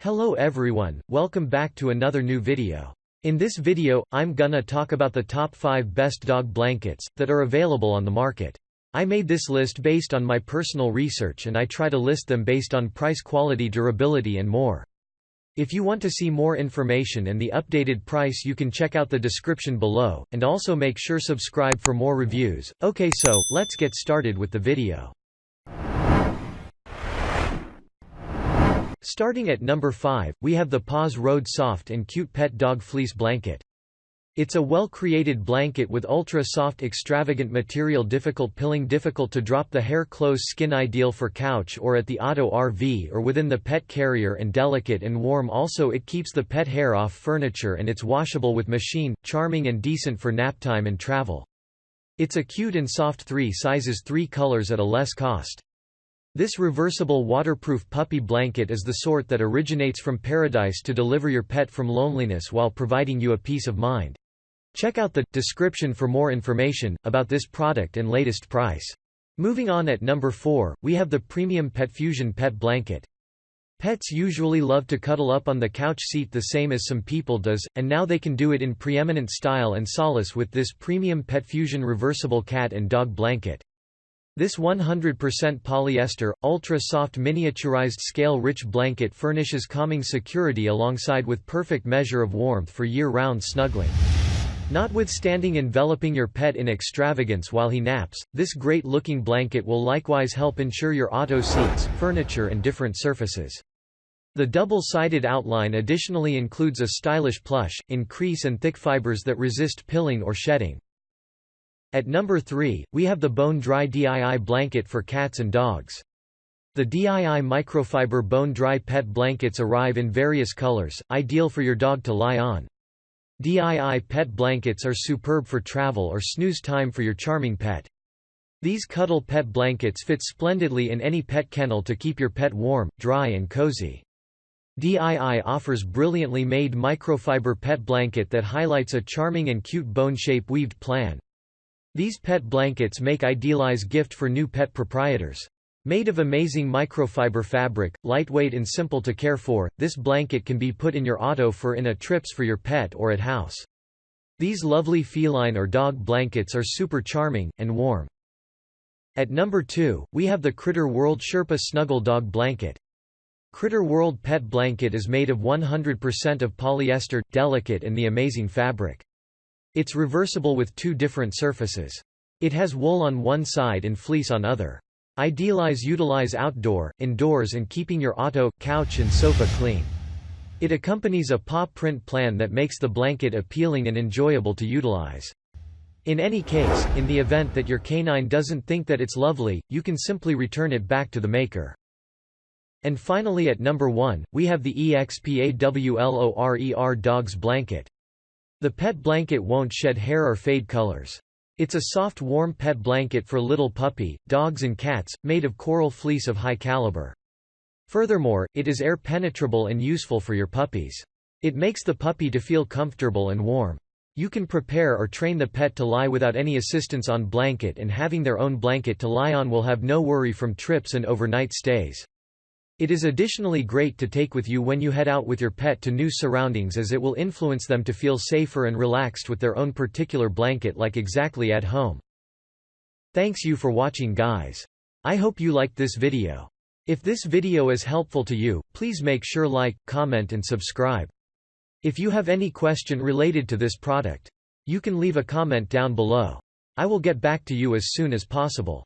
Hello everyone, welcome back to another new video. In this video, I'm gonna talk about the top 5 best dog blankets that are available on the market. I made this list based on my personal research and I try to list them based on price, quality, durability and more. If you want to see more information and the updated price, you can check out the description below, and also make sure subscribe for more reviews. Okay, so let's get started with the video. Starting at number 5, we have the pawsroad Soft and Cute Pet Dog Fleece Blanket. It's a well-created blanket with ultra-soft extravagant material, difficult pilling, difficult to drop the hair, close skin, ideal for couch or at the auto RV or within the pet carrier, and delicate and warm. Also, it keeps the pet hair off furniture and it's washable with machine, charming and decent for nap time and travel. It's a cute and soft 3 sizes, 3 colors at a less cost. This reversible waterproof puppy blanket is the sort that originates from paradise to deliver your pet from loneliness while providing you a peace of mind. Check out the description for more information about this product and latest price. Moving on, at number 4, we have the premium PetFusion pet blanket. Pets usually love to cuddle up on the couch seat the same as some people does, and now they can do it in preeminent style and solace with this premium PetFusion reversible cat and dog blanket. This 100% polyester, ultra-soft miniaturized scale-rich blanket furnishes calming security alongside with perfect measure of warmth for year-round snuggling. Notwithstanding enveloping your pet in extravagance while he naps, this great-looking blanket will likewise help ensure your auto seats, furniture and different surfaces. The double-sided outline additionally includes a stylish plush, in crease and thick fibers that resist pilling or shedding. At number 3, we have the bonedry DIY blanket for cats and dogs. The DIY microfiber bone-dry pet blankets arrive in various colors, ideal for your dog to lie on. DIY pet blankets are superb for travel or snooze time for your charming pet. These cuddle pet blankets fit splendidly in any pet kennel to keep your pet warm, dry and cozy. DIY offers brilliantly made microfiber pet blanket that highlights a charming and cute bone-shape weaved plan. These pet blankets make idealized gift for new pet proprietors. Made of amazing microfiber fabric, lightweight and simple to care for, this blanket can be put in your auto for in a trips for your pet or at house. These lovely feline or dog blankets are super charming, and warm. At number 2, we have the KritterWorld Sherpa Snuggle Dog Blanket. KritterWorld Pet Blanket is made of 100% of polyester, delicate and the amazing fabric. It's reversible with 2 different surfaces. It has wool on one side and fleece on other. Utilize outdoor, indoors and keeping your auto, couch and sofa clean. It accompanies a paw print plan that makes the blanket appealing and enjoyable to utilize. In any case, in the event that your canine doesn't think that it's lovely, you can simply return it back to the maker. And finally, at number 1, we have the EXPAWL Lor Dogs Blanket. The pet blanket won't shed hair or fade colors. It's a soft, warm pet blanket for little puppy, dogs and cats, made of coral fleece of high caliber. Furthermore, it is air penetrable and useful for your puppies. It makes the puppy to feel comfortable and warm. You can prepare or train the pet to lie without any assistance on blanket, and having their own blanket to lie on will have no worry from trips and overnight stays. It is additionally great to take with you when you head out with your pet to new surroundings, as it will influence them to feel safer and relaxed with their own particular blanket, like exactly at home. Thanks you for watching, guys. I hope you liked this video. If this video is helpful to you, please make sure like, comment and subscribe. If you have any question related to this product, you can leave a comment down below. I will get back to you as soon as possible.